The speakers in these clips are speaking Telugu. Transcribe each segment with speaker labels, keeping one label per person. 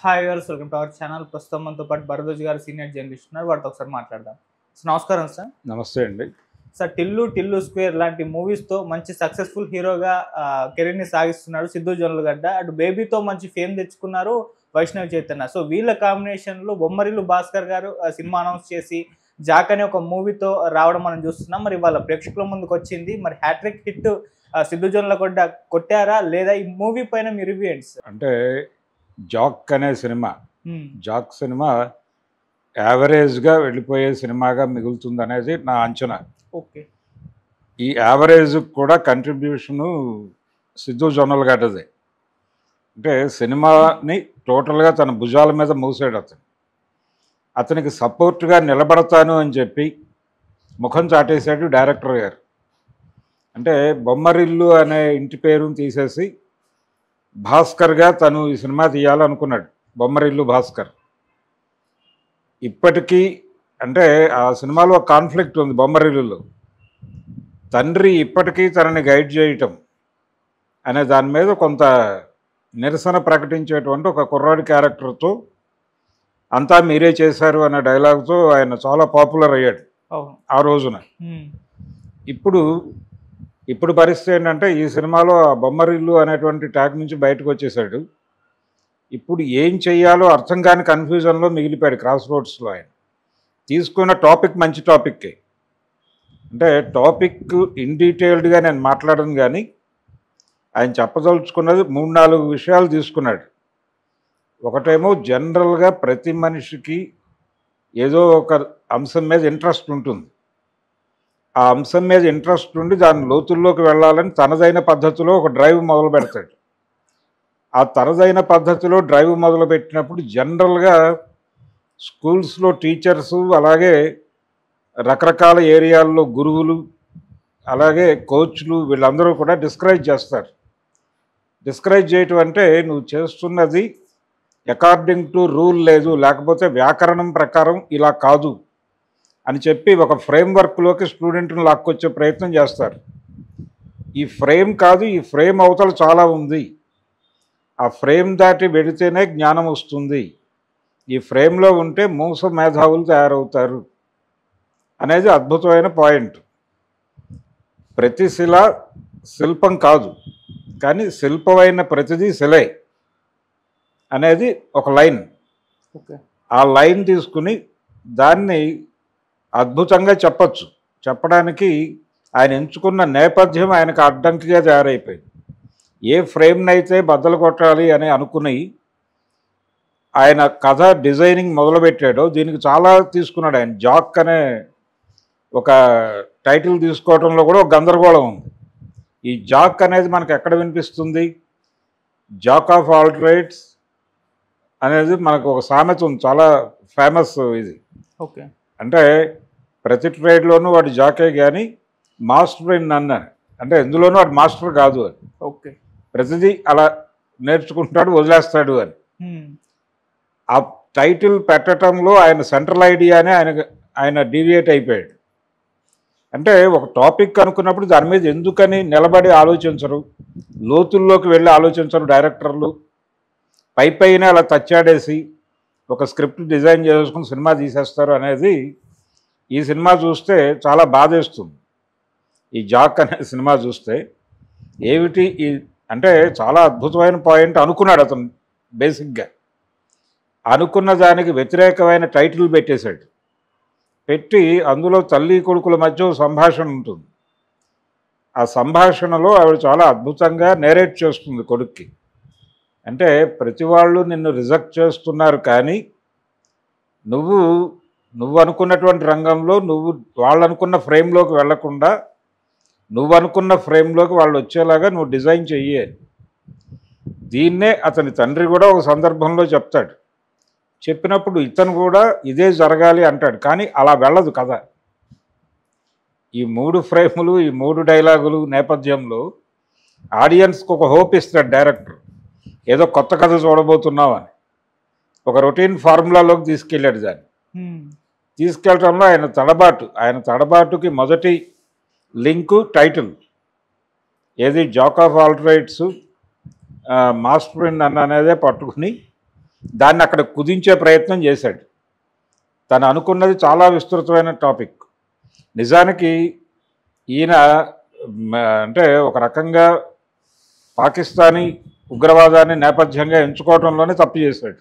Speaker 1: Hi viewers, welcome to our channel. ప్రస్తుతం మనతో పాటు భరద్వాజ్ గారు సీనియర్ జర్నలిస్ట్ ఉన్నారు. వాటితో ఒకసారి మాట్లాడదాం. నమస్కారం సార్.
Speaker 2: నమస్తే అండి.
Speaker 1: సార్, టిల్లు స్క్వేర్ లాంటి మూవీస్తో మంచి సక్సెస్ఫుల్ హీరోగా కెరీర్ని సాగిస్తున్నాడు సిద్ధు జొన్నలగడ్డ. అటు బేబీతో మంచి ఫేమ్ తెచ్చుకున్నారు వైష్ణవ్ చైతన్య. సో వీళ్ళ కాంబినేషన్లో బొమ్మరిల్లు భాస్కర్ గారు సినిమా అనౌన్స్ చేసి జాక్ అనే ఒక మూవీతో రావడం మనం చూస్తున్నాం. మరి వాళ్ళ ప్రేక్షకుల ముందుకు వచ్చింది. మరి హ్యాట్రిక్ హిట్ సిద్ధు జొన్నలగడ్డ కొట్టారా లేదా? ఈ మూవీ పైన మీ రివ్యూ ఏంటి సార్?
Speaker 2: అంటే జాక్ అనే జాక్ సినిమా యావరేజ్గా వెళ్ళిపోయే సినిమాగా మిగులుతుంది అనేది నా అంచనా.
Speaker 1: ఓకే.
Speaker 2: ఈ యావరేజ్ కూడా కంట్రిబ్యూషను సిద్ధు జొన్నలగడ్డదే. అంటే సినిమాని టోటల్గా తన భుజాల మీద మూసాడు అతనికి సపోర్ట్గా నిలబడతాను అని చెప్పి ముఖం చాటేశాడు డైరెక్టర్ గారు. అంటే బొమ్మరిల్లు అనే ఇంటి పేరుని తీసేసి భాస్కర్గా తను ఈ సినిమా తీయాలనుకున్నాడు, బొమ్మరిల్లు భాస్కర్. ఇప్పటికీ అంటే ఆ సినిమాలో ఒక కాన్ఫ్లిక్ట్ ఉంది. బొమ్మరిల్లులో తండ్రి ఇప్పటికీ తనని గైడ్ చేయటం అనే దాని మీద కొంత నిరసన ప్రకటించేటువంటి ఒక కుర్రాడి క్యారెక్టర్తో అంతా మీరే చేశారు అనే డైలాగ్తో ఆయన చాలా పాపులర్ అయ్యాడు ఆ రోజున. ఇప్పుడు పరిస్థితి ఏంటంటే ఈ సినిమాలో ఆ బొమ్మరిల్లు అనేటువంటి ట్యాగ్ నుంచి బయటకు వచ్చేసాడు. ఇప్పుడు ఏం చెయ్యాలో అర్థం కాని కన్ఫ్యూజన్లో మిగిలిపోయాడు క్రాస్ రోడ్స్లో. ఆయన తీసుకున్న టాపిక్ మంచి టాపిక్కే. అంటే టాపిక్ ఇన్ డీటెయిల్డ్గా నేను మాట్లాడను, కానీ ఆయన చెప్పదలుచుకున్నది 3-4 విషయాలు తీసుకున్నాడు. ఒకటేమో జనరల్గా ప్రతి మనిషికి ఏదో ఒక అంశం మీద ఇంట్రెస్ట్ ఉంటుంది. ఆ అంశం మీద ఇంట్రెస్ట్ ఉండి దాని లోతుల్లోకి వెళ్ళాలని తనదైన పద్ధతిలో ఒక డ్రైవ్ మొదలు పెడతాడు. ఆ తనదైన పద్ధతిలో డ్రైవ్ మొదలుపెట్టినప్పుడు జనరల్గా స్కూల్స్లో టీచర్సు, అలాగే రకరకాల ఏరియాల్లో గురువులు, అలాగే కోచ్లు, వీళ్ళందరూ కూడా డిస్కరేజ్ చేస్తారు. డిస్కరేజ్ చేయటం అంటే నువ్వు చేస్తున్నది అకార్డింగ్ టు రూల్ లేదు, లేకపోతే వ్యాకరణం ప్రకారం ఇలా కాదు అని చెప్పి ఒక ఫ్రేమ్వర్క్లోకి స్టూడెంట్ని లాక్కొచ్చే ప్రయత్నం చేస్తారు. ఈ ఫ్రేమ్ కాదు, ఈ ఫ్రేమ్ అవతల చాలా ఉంది, ఆ ఫ్రేమ్ దాటి వెడితేనే జ్ఞానం వస్తుంది, ఈ ఫ్రేమ్లో ఉంటే మూస మేధావులు తయారవుతారు అనేది అద్భుతమైన పాయింట్. ప్రతి శిల శిల్పం కాదు, కానీ శిల్పమైన ప్రతిదీ శిలే అనేది ఒక లైన్. ఆ లైన్ తీసుకుని దాన్ని అద్భుతంగా చెప్పచ్చు. చెప్పడానికి ఆయన ఎంచుకున్న నేపథ్యం ఆయనకు అడ్డంకిగా తయారైపోయింది. ఏ ఫ్రేమ్నైతే బద్దలు కొట్టాలి అని అనుకుని ఆయన కథ డిజైనింగ్ మొదలుపెట్టాడో దీనికి చాలా తీసుకున్నాడు ఆయన. జాక్ అనే ఒక టైటిల్ తీసుకోవడంలో కూడా ఒక గందరగోళం ఉంది. ఈ జాక్ అనేది మనకు ఎక్కడ వినిపిస్తుంది? జాక్ ఆఫ్ ఆల్ ట్రేడ్స్ అనేది మనకు ఒక సామెత ఉంది, చాలా ఫేమస్ ఇది.
Speaker 1: ఓకే.
Speaker 2: అంటే ప్రతి ట్రేడ్లోనూ వాడు జాకే, కానీ మాస్టర్ ఇన్ నన్ అంటే ఎందులోనూ వాడు మాస్టర్ కాదు అని.
Speaker 1: ఓకే.
Speaker 2: ప్రతిదీ అలా నేర్చుకుంటాడు, వదిలేస్తాడు అని. ఆ టైటిల్ పెట్టడంలో ఆయన సెంట్రల్ ఐడియానే ఆయన డీవియేట్ అయిపోయాడు. అంటే ఒక టాపిక్ అనుకున్నప్పుడు దాని మీద ఎందుకని నిలబడి ఆలోచించరు, లోతుల్లోకి వెళ్ళి ఆలోచించరు డైరెక్టర్లు. పైన అలా తచ్చాడేసి ఒక స్క్రిప్ట్ డిజైన్ చేసుకుని సినిమా తీసేస్తారు అనేది ఈ సినిమా చూస్తే చాలా బాధేస్తుంది. ఈ జాక్ అనే సినిమా చూస్తే ఏమిటి అంటే చాలా అద్భుతమైన పాయింట్ అనుకున్నాడు అతను. బేసిక్గా అనుకున్న దానికి వ్యతిరేకమైన టైటిల్ పెట్టేశాడు. పెట్టి అందులో తల్లి కొడుకుల మధ్య సంభాషణ ఉంటుంది. ఆ సంభాషణలో ఆవిడ చాలా అద్భుతంగా నేరేట్ చేస్తుంది కొడుక్కి. అంటే ప్రతి వాళ్ళు నిన్ను రిజెక్ట్ చేస్తున్నారు, కానీ నువ్వు అనుకున్నటువంటి రంగంలో నువ్వు వాళ్ళు అనుకున్న ఫ్రేమ్లోకి వెళ్లకుండా నువ్వు అనుకున్న ఫ్రేమ్లోకి వాళ్ళు వచ్చేలాగా నువ్వు డిజైన్ చెయ్యి. దీన్నే అతని తండ్రి కూడా ఒక సందర్భంలో చెప్తాడు. చెప్పినప్పుడు ఇతను కూడా ఇదే జరగాలి అంటాడు, కానీ అలా వెళ్ళదు కథ. ఈ 3 ఫ్రేములు, ఈ 3 డైలాగులు నేపథ్యంలో ఆడియన్స్కి ఒక హోప్ ఇస్తాడు డైరెక్టర్. ఏదో కొత్త కథ చూడబోతున్నావు అని ఒక రొటీన్ ఫార్ములాలోకి తీసుకెళ్ళాడు. దాన్ని తీసుకెళ్ళటంలో ఆయన తడబాటుకి మొదటి లింకు టైటిల్ ఏది, jack of all trades master in none అనేదే పట్టుకుని దాన్ని అక్కడ కుదించే ప్రయత్నం చేశాడు. తను అనుకున్నది చాలా విస్తృతమైన టాపిక్. నిజానికి ఈయన అంటే ఒక రకంగా పాకిస్తానీ ఉగ్రవాదాన్ని నేపథ్యంగా ఎంచుకోవడంలోనే తప్పు చేశాడు.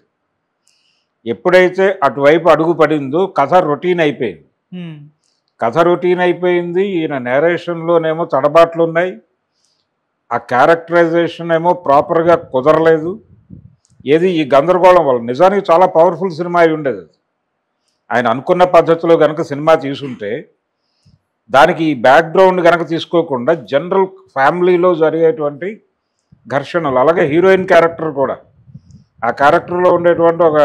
Speaker 2: ఎప్పుడైతే అటువైపు అడుగు పడిందో కథ రొటీన్ అయిపోయింది. ఈయన నేరేషన్లోనేమో తడబాట్లు ఉన్నాయి, ఆ క్యారెక్టరైజేషన్ ఏమో ప్రాపర్గా కుదరలేదు. ఏది ఈ గందరగోళం వల్ల నిజానికి చాలా పవర్ఫుల్ సినిమా అయి ఉండేది అది. ఆయన అనుకున్న పద్ధతిలో కనుక సినిమా తీసుంటే దానికి ఈ బ్యాక్గ్రౌండ్ కనుక తీసుకోకుండా జనరల్ ఫ్యామిలీలో జరిగేటువంటి ఘర్షణలు, అలాగే హీరోయిన్ క్యారెక్టర్ కూడా, ఆ క్యారెక్టర్లో ఉండేటువంటి ఒక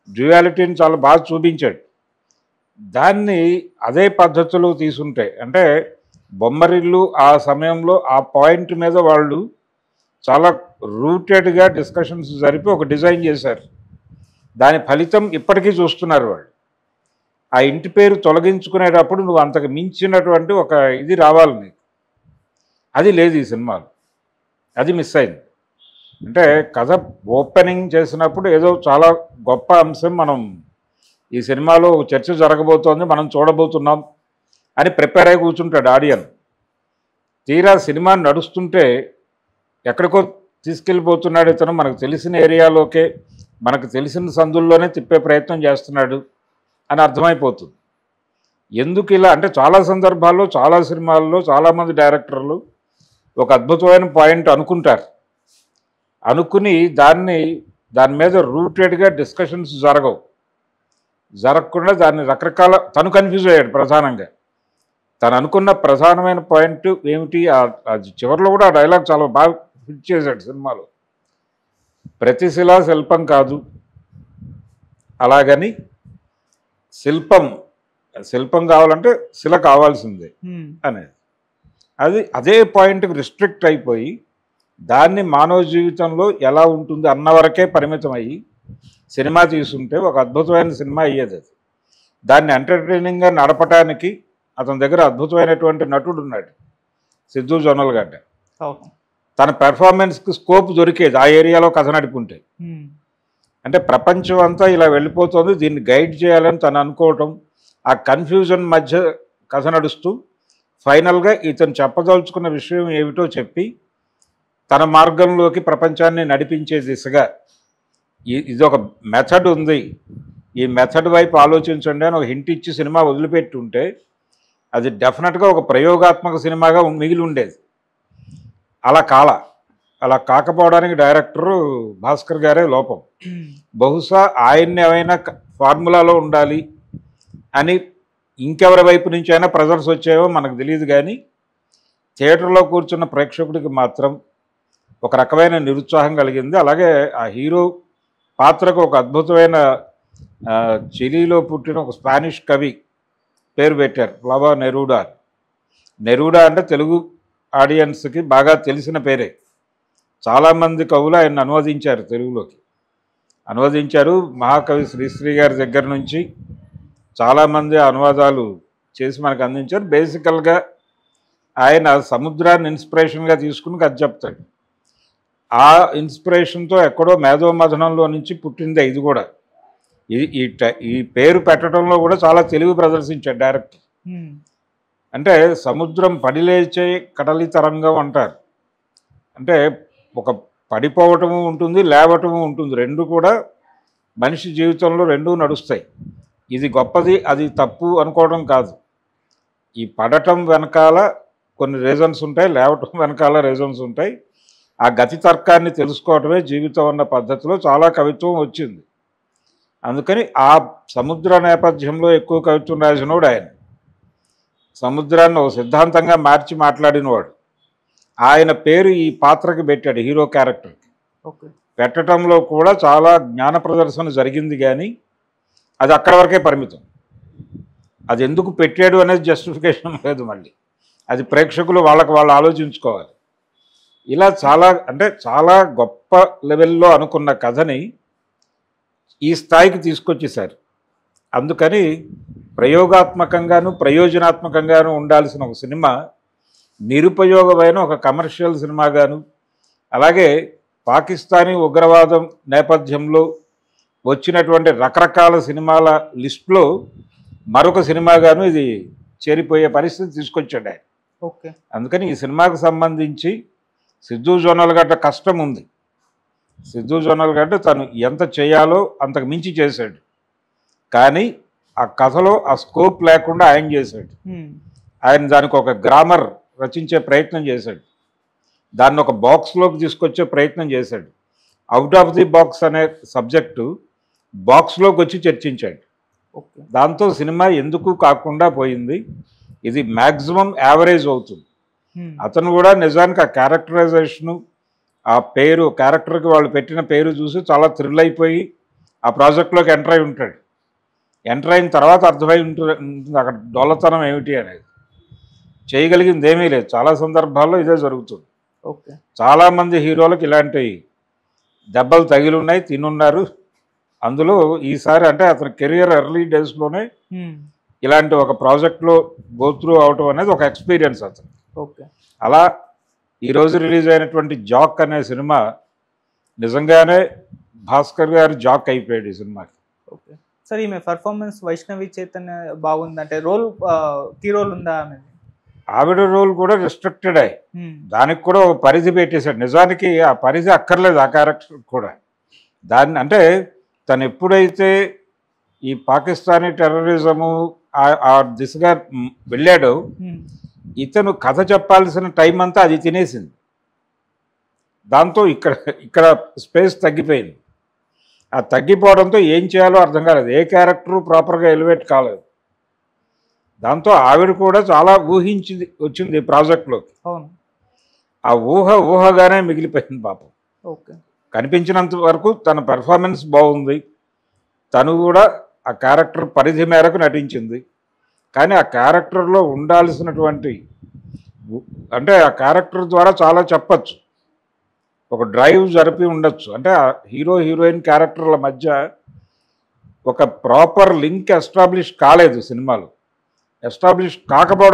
Speaker 2: డ్యూయాలిటీని చాలా బాగా చూపించాడు. దాన్ని అదే పద్ధతిలో తీసుంటే, అంటే బొమ్మరిల్లు ఆ సమయంలో ఆ పాయింట్ మీద వాళ్ళు చాలా రూటెడ్గా డిస్కషన్స్ జరిపి ఒక డిజైన్ చేశారు. దాని ఫలితం ఇప్పటికీ చూస్తున్నారు వాళ్ళు. ఆ ఇంటి పేరు తొలగించుకునేటప్పుడు నువ్వు అంతకు మించినటువంటి ఒక ఇది రావాలి నీకు. అది లేదు ఈ సినిమాలో, అది మిస్ అయింది. అంటే కథ ఓపెనింగ్ చేసినప్పుడు ఏదో చాలా గొప్ప అంశం, మనం ఈ సినిమాలో చర్చ జరగబోతోంది, మనం చూడబోతున్నాం అని ప్రిపేర్ అయి కూర్చుంటాడు ఆడియన్. తీరా సినిమా నడుస్తుంటే ఎక్కడికో తీసుకెళ్ళిపోతున్నాడు ఇతను, మనకు తెలిసిన ఏరియాలోకే, మనకు తెలిసిన సందుల్లోనే తిప్పే ప్రయత్నం చేస్తున్నాడు అని అర్థమైపోతుంది. ఎందుకు ఇలా అంటే చాలా సందర్భాల్లో చాలా సినిమాల్లో చాలామంది డైరెక్టర్లు ఒక అద్భుతమైన పాయింట్ అనుకుంటారు, అనుకుని దాని మీద రూటెడ్గా డిస్కషన్స్ జరగకుండా దాన్ని రకరకాల, తను కన్ఫ్యూజ్ అయ్యాడు ప్రధానంగా. తను అనుకున్న ప్రధానమైన పాయింట్ ఏమిటి, అది చివరిలో కూడా ఆ డైలాగ్ చాలా బాగా ఫిట్ చేశాడు సినిమాలో. ప్రతి శిలా శిల్పం కాదు, అలాగని శిల్పం కావాలంటే శిల కావాల్సిందే అనేది. అదే పాయింట్కి రిస్ట్రిక్ట్ అయిపోయి దాన్ని మానవ జీవితంలో ఎలా ఉంటుంది అన్న వరకే పరిమితం అయ్యి సినిమా తీసుంటే ఒక అద్భుతమైన సినిమా అయ్యేది అది. దాన్ని ఎంటర్టైనింగ్గా నడపడానికి అతని దగ్గర అద్భుతమైనటువంటి నటుడు ఉన్నాడు, సిద్ధు జొన్నలగడ్డ. తన పెర్ఫార్మెన్స్కి స్కోప్ దొరికేది ఆ ఏరియాలో కథ నడుపుంటే. అంటే ప్రపంచం అంతా ఇలా వెళ్ళిపోతుంది, దీన్ని గైడ్ చేయాలని తను అనుకోవటం, ఆ కన్ఫ్యూజన్ మధ్య కథ నడుస్తూ ఫైనల్గా ఇతను చెప్పదలుచుకున్న విషయం ఏమిటో చెప్పి తన మార్గంలోకి ప్రపంచాన్ని నడిపించే దిశగా ఇది ఒక మెథడ్ ఉంది, ఈ మెథడ్ వైపు ఆలోచించండి అని ఒక హింట్ ఇచ్చి సినిమా వదిలిపెట్టి ఉంటే అది డెఫినెట్గా ఒక ప్రయోగాత్మక సినిమాగా మిగిలి ఉండేది. అలా కాకపోవడానికి డైరెక్టరు భాస్కర్ గారే లోపం. బహుశా ఆయన్ని ఏమైనా ఫార్ములాలో ఉండాలి అని ఇంకెవరి వైపు నుంచి అయినా ప్రెజర్స్ వచ్చాయో మనకు తెలియదు, కానీ థియేటర్లో కూర్చున్న ప్రేక్షకుడికి మాత్రం ఒక రకమైన నిరుత్సాహం కలిగింది. అలాగే ఆ హీరో పాత్రకు ఒక అద్భుతమైన చిలీలో పుట్టిన ఒక స్పానిష్ కవి పేరు పెట్టారు, ఫ్లవా నెరూడా. నెరూడా అంటే తెలుగు ఆడియన్స్కి బాగా తెలిసిన పేరే. చాలామంది కవులు ఆయన అనువదించారు, తెలుగులోకి అనువదించారు. మహాకవి శ్రీశ్రీ గారి దగ్గర నుంచి చాలామంది అనువాదాలు చేసి మనకు అందించారు. బేసికల్గా ఆయన సముద్రాన్ని ఇన్స్పిరేషన్గా తీసుకుని కథ చెప్తాడు. ఆ ఇన్స్పిరేషన్తో ఎక్కడో మేధోమథనంలో నుంచి పుట్టిందే ఇది కూడా. ఈ పేరు పెట్టడంలో కూడా చాలా తెలివి ప్రదర్శించాడు డైరెక్టర్. అంటే సముద్రం పడిలేచే కడలి తరంగం అంటారు. అంటే ఒక పడిపోవటము ఉంటుంది, లేవటము ఉంటుంది, రెండు కూడా మనిషి జీవితంలో రెండూ నడుస్తాయి. ఇది గొప్పది, అది తప్పు అనుకోవడం కాదు. ఈ పడటం వెనకాల కొన్ని రీజన్స్ ఉంటాయి, లేవటం వెనకాల రీజన్స్ ఉంటాయి. ఆ గతి తర్కాన్ని తెలుసుకోవటమే జీవితం అన్న పద్ధతిలో చాలా కవిత్వం వచ్చింది. అందుకని ఆ సముద్ర నేపథ్యంలో ఎక్కువ కవిత్వం రాసినవాడు ఆయన. సముద్రాన్ని ఒక సిద్ధాంతంగా మార్చి మాట్లాడినవాడు. ఆయన పేరు ఈ పాత్రకి పెట్టాడు, హీరో క్యారెక్టర్కి. పెట్టడంలో కూడా చాలా జ్ఞాన ప్రదర్శన జరిగింది, కానీ అది అక్కడ వరకే పరిమితం. అది ఎందుకు పెట్టాడు అనేది జస్టిఫికేషన్ లేదు, మళ్ళీ అది ప్రేక్షకులు వాళ్ళు ఆలోచించుకోవాలి. ఇలా చాలా గొప్ప లెవెల్లో అనుకున్న కథని ఈ స్థాయికి తీసుకొచ్చేశారు. అందుకని ప్రయోగాత్మకంగాను ప్రయోజనాత్మకంగాను ఉండాల్సిన ఒక సినిమా నిరుపయోగమైన ఒక కమర్షియల్ సినిమాగాను, అలాగే పాకిస్తానీ ఉగ్రవాదం నేపథ్యంలో వచ్చినటువంటి రకరకాల సినిమాల లిస్టులో మరొక సినిమాగాను ఇది చేరిపోయే పరిస్థితి తీసుకొచ్చాడు ఆయన.
Speaker 1: ఓకే.
Speaker 2: అందుకని ఈ సినిమాకు సంబంధించి సిద్ధు జొన్నలగడ్డ కష్టం ఉంది. సిద్ధు జొన్నలగడ్డ తను ఎంత చేయాలో అంతకు మించి చేశాడు, కానీ ఆ కథలో ఆ స్కోప్ లేకుండా ఆయన చేశాడు. ఆయన దానికి ఒక గ్రామర్ రచించే ప్రయత్నం చేశాడు, దాన్ని ఒక బాక్స్లోకి తీసుకొచ్చే ప్రయత్నం చేశాడు. అవుట్ ఆఫ్ ది బాక్స్ అనే సబ్జెక్టు బాక్స్లోకి వచ్చి చర్చించాడు.
Speaker 1: ఓకే.
Speaker 2: దాంతో సినిమా ఎందుకు కాకుండా పోయింది, ఇది మ్యాక్సిమం యావరేజ్ అవుతుంది. అతను కూడా నిజానికి ఆ క్యారెక్టరైజేషను, ఆ పేరు, క్యారెక్టర్కి వాళ్ళు పెట్టిన పేరు చూసి చాలా థ్రిల్ అయిపోయి ఆ ప్రాజెక్ట్లోకి ఎంటర్ అయి ఉంటాడు. ఎంటర్ అయిన తర్వాత అర్థమై ఉంటుంది అక్కడ డొల్లతనం ఏమిటి అనేది. చేయగలిగింది ఏమీ లేదు. చాలా సందర్భాల్లో ఇదే జరుగుతుంది.
Speaker 1: ఓకే.
Speaker 2: చాలామంది హీరోలకు ఇలాంటి దెబ్బలు తగిలి ఉన్నాయి, తినున్నారు. అందులో ఈసారి అంటే అతని కెరియర్ ఎర్లీ డేస్లోనే ఇలాంటి ఒక ప్రాజెక్ట్లో గోత్రూ అవటం అనేది ఒక ఎక్స్పీరియన్స్ అతను.
Speaker 1: ఓకే.
Speaker 2: అలా ఈరోజు రిలీజ్ అయినటువంటి జాక్ అనే సినిమా నిజంగానే భాస్కర్ గారు జాక్ అయిపోయాడు ఈ సినిమాకి.
Speaker 1: ఓకే. సార్, ఈమె పర్ఫార్మెన్స్ వైష్ణవి చైతన్య బాగుందంటే రోల్ కీ రోల్ ఉందా ఆమె?
Speaker 2: ఆవిడ రోల్ కూడా రిస్ట్రిక్టెడ్ అయ్యి దానికి కూడా ఒక పరిధి పెట్టేశాడు. నిజానికి ఆ పరిధి అక్కర్లేదు ఆ క్యారెక్టర్ కూడా. దాన్ని అంటే తను ఎప్పుడైతే ఈ పాకిస్తానీ టెర్రరిజము ఆ దిశగా వెళ్ళాడో ఇతను కథ చెప్పాల్సిన టైం అంతా అది తినేసింది. దాంతో ఇక్కడ స్పేస్ తగ్గిపోయింది. ఆ తగ్గిపోవడంతో ఏం చేయాలో అర్థం కాలేదు, ఏ క్యారెక్టరు ప్రాపర్గా ఎలివేట్ కాలేదు. దాంతో ఆవిడ కూడా చాలా ఊహించింది వచ్చింది ప్రాజెక్ట్లోకి. ఆ ఊహగానే మిగిలిపోయింది పాపం.
Speaker 1: ఓకే.
Speaker 2: కనిపించినంత వరకు తన పెర్ఫార్మెన్స్ బాగుంది, తను కూడా ఆ క్యారెక్టర్ పరిధి మేరకు నటించింది. కానీ ఆ క్యారెక్టర్లో ఉండాల్సినటువంటి అంటే ఆ క్యారెక్టర్ ద్వారా చాలా చెప్పచ్చు, ఒక డ్రైవ్ జరిపి ఉండొచ్చు. అంటే ఆ హీరో హీరోయిన్ క్యారెక్టర్ల మధ్య ఒక ప్రాపర్ లింక్ ఎస్టాబ్లిష్ కాలేదు సినిమాలో. ఎస్టాబ్లిష్ కాకపోవడం